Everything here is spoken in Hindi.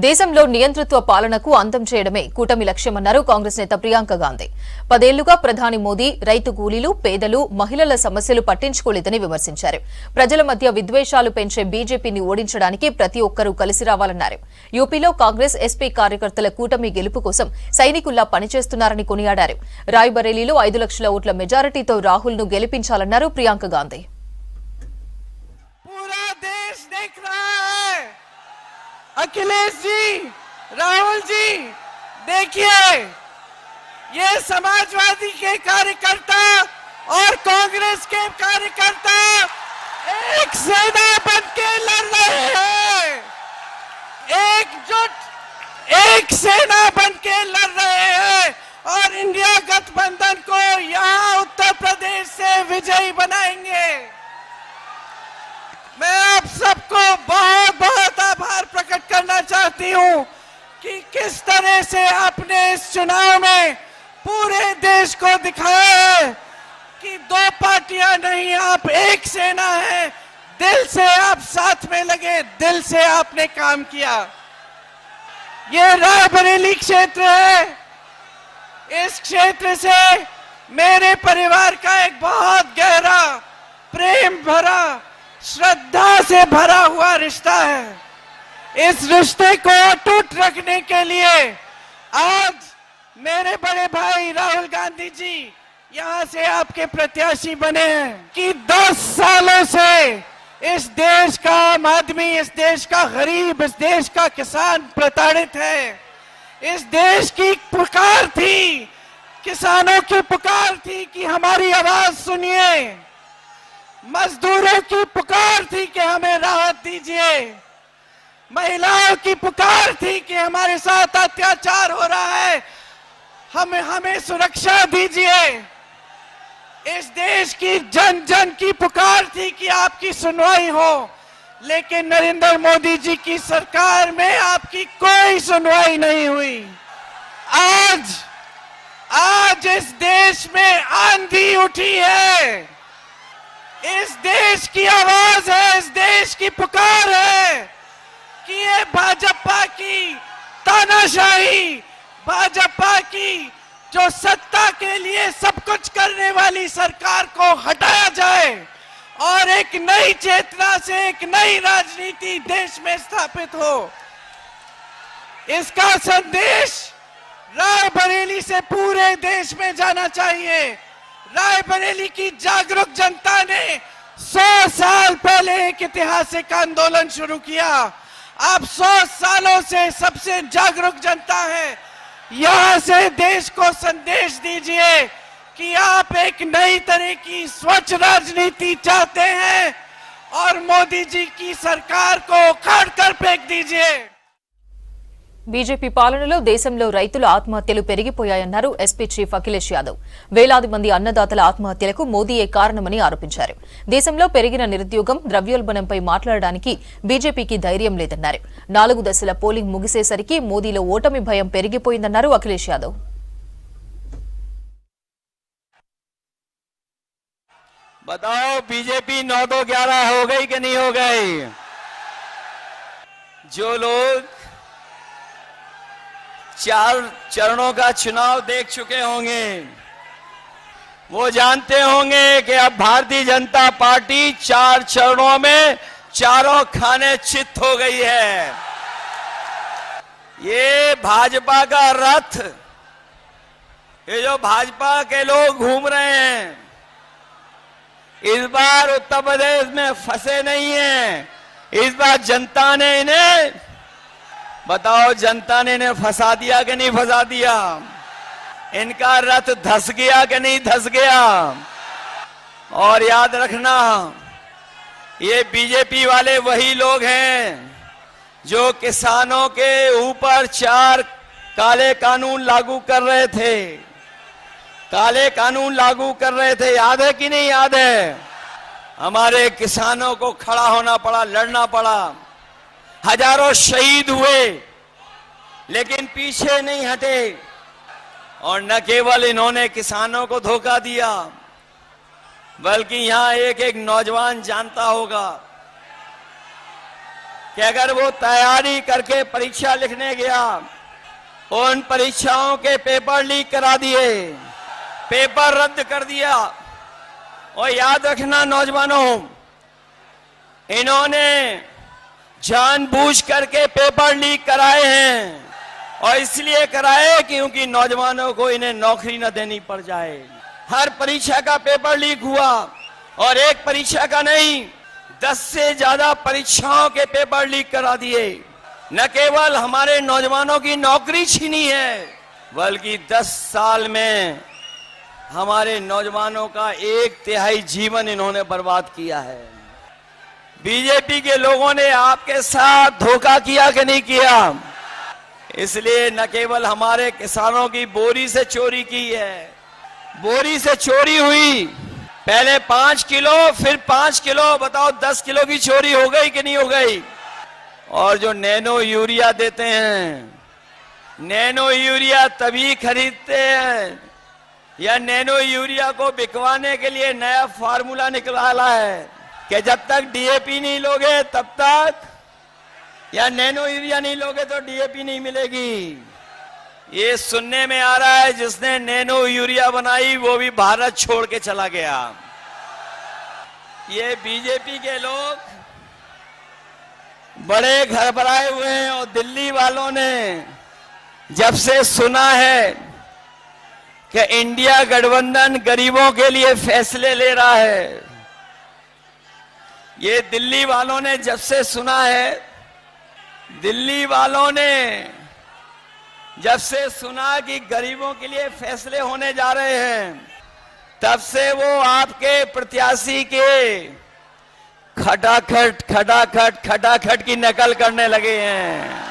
దేశంలో నియంతృత్వ పాలనకు అంతం చేయడమే కూటమి లక్ష్యమన్నారు కాంగ్రెస్ నేత ప్రియాంక గాంధీ. 10 ఏళ్లుగా ప్రధాని మోదీ రైతు కూలీలు, పేదలు, మహిళల సమస్యలు పట్టించుకోలేదని విమర్శించారు. ప్రజల మధ్య విద్వేషాలు పెంచే బీజేపీని ఓడించడానికి ప్రతి ఒక్కరూ కలిసి రావాలన్నారు. యూపీలో కాంగ్రెస్ ఎస్పీ కార్యకర్తల కూటమి గెలుపు కోసం సైనికుల్లా పనిచేస్తున్నారని కొనియాడారు. రాయ్బరేలీలో 5 లక్షల ఓట్ల మెజారిటీతో రాహుల్ ను గెలిపించాలన్నారు ప్రియాంక గాంధీ. अखिलेश जी, राहुल जी, देखिए ये समाजवादी के कार्यकर्ता और कांग्रेस के कार्यकर्ता एक सेना बनके लड़ रहे हैं, एकजुट एक सेना बनके लड़ रहे हैं और इंडिया गठबंधन को यहाँ उत्तर प्रदेश से विजयी बनाएंगे। मैं आप सबको बहुत बहुत आभार प्रकट करना चाहती हूं कि किस तरह से आपने इस चुनाव में पूरे देश को दिखाया है कि दो पार्टियां नहीं, आप एक सेना है। दिल से आप साथ में लगे, दिल से आपने काम किया। ये रायबरेली क्षेत्र है, इस क्षेत्र से मेरे परिवार का एक बहुत गहरा, प्रेम भरा, श्रद्धा से भरा हुआ रिश्ता है। इस रिश्ते को अटूट रखने के लिए आज मेरे बड़े भाई राहुल गांधी जी यहां से आपके प्रत्याशी बने हैं कि 10 सालों से इस देश का आम आदमी, इस देश का गरीब, इस देश का किसान प्रताड़ित है। इस देश की पुकार थी, किसानों की पुकार थी कि हमारी आवाज सुनिए। मजदूरों की पुकार थी कि हमें राहत दीजिए। महिलाओं की पुकार थी कि हमारे साथ अत्याचार हो रहा है, हमें सुरक्षा दीजिए। इस देश की जन जन की पुकार थी कि आपकी सुनवाई हो, लेकिन नरेंद्र मोदी जी की सरकार में आपकी कोई सुनवाई नहीं हुई। आज इस देश में आंधी उठी है, इस देश की आवाज है, इस देश की पुकार है कि ये भाजपा की तानाशाही, भाजपा की जो सत्ता के लिए सब कुछ करने वाली सरकार को हटाया जाए और एक नई चेतना से एक नई राजनीति देश में स्थापित हो। इसका संदेश रायबरेली से पूरे देश में जाना चाहिए। रायबरेली की जागरूक जनता ने 100 साल पहले एक ऐतिहासिक आंदोलन शुरू किया। आप 100 सालों से सबसे जागरूक जनता है। यहां से देश को संदेश दीजिए कि आप एक नई तरह की स्वच्छ राजनीति चाहते हैं और मोदी जी की सरकार को उखाड़ कर फेंक दीजिए। బీజేపీ పాలనలో దేశంలో రైతుల ఆత్మహత్యలు పెరిగిపోయాయన్నారు ఎస్పీ చీఫ్ అఖిలేష్ యాదవ్. వేలాది మంది అన్నదాతల ఆత్మహత్యలకు మోదీయే కారణమని ఆరోపించారు. దేశంలో పెరిగిన నిరుద్యోగం, ద్రవ్యోల్బణంపై మాట్లాడడానికి బీజేపీకి ధైర్యం లేదన్నారు. 4 దశల పోలింగ్ ముగిసేసరికి మోదీలో ఓటమి భయం పెరిగిపోయిందన్నారు అఖిలేష్ యాదవ్. बताओ बीजेपी 9-11 हो गई कि नहीं हो गई? जो लोग 4 चरणों का चुनाव देख चुके होंगे वो जानते होंगे कि अब भारतीय जनता पार्टी 4 चरणों में चारों खाने चित हो गई है। ये भाजपा का रथ, ये जो भाजपा के लोग घूम रहे हैं, इस बार उत्तर प्रदेश में फंसे नहीं हैं। इस बार जनता ने इन्हें, बताओ जनता ने इन्हें फंसा दिया कि नहीं फंसा दिया? इनका रथ धस गया कि नहीं धस गया? और याद रखना, ये बीजेपी वाले वही लोग हैं जो किसानों के ऊपर 4 काले कानून लागू कर रहे थे। काले कानून लागू कर रहे थे, याद है कि नहीं याद है? हमारे किसानों को खड़ा होना पड़ा, लड़ना पड़ा, हजारों शहीद हुए, लेकिन पीछे नहीं हटे। और न केवल इन्होंने किसानों को धोखा दिया, बल्कि यहां एक एक नौजवान जानता होगा कि अगर वो तैयारी करके परीक्षा लिखने गया, उन परीक्षाओं के पेपर लीक करा दिए, पेपर रद्द कर दिया। और याद रखना नौजवानों, इन्होंने जानबूझ करके पेपर लीक कराए हैं, और इसलिए कराए क्योंकि नौजवानों को इन्हें नौकरी न देनी पड़ जाए। हर परीक्षा का पेपर लीक हुआ, और एक परीक्षा का नहीं, 10 से ज्यादा परीक्षाओं के पेपर लीक करा दिए। न केवल हमारे नौजवानों की नौकरी छीनी है, बल्कि 10 साल में हमारे नौजवानों का 1/3 जीवन इन्होंने बर्बाद किया है। बीजेपी के लोगों ने आपके साथ धोखा किया कि नहीं किया? इसलिए न केवल हमारे किसानों की बोरी से चोरी की है, बोरी से चोरी हुई, पहले 5 किलो, फिर 5 किलो, बताओ 10 किलो की चोरी हो गई कि नहीं हो गई? और जो नैनो यूरिया देते हैं, नैनो यूरिया तभी खरीदते हैं, या नैनो यूरिया को बिकवाने के लिए नया फार्मूला निकाला है कि जब तक डीएपी नहीं लोगे तब तक, या नैनो यूरिया नहीं लोगे तो डीएपी नहीं मिलेगी। ये सुनने में आ रहा है जिसने नैनो यूरिया बनाई वो भी भारत छोड़ के चला गया। ये बीजेपी के लोग बड़े घबराए हुए हैं, और दिल्ली वालों ने जब से सुना है कि इंडिया गठबंधन गरीबों के लिए फैसले ले रहा है, ये दिल्ली वालों ने जब से सुना है, दिल्ली वालों ने जब से सुना कि गरीबों के लिए फैसले होने जा रहे हैं, तब से वो आपके प्रत्याशी के खटाखट खटाखट खटाखट की नकल करने लगे हैं।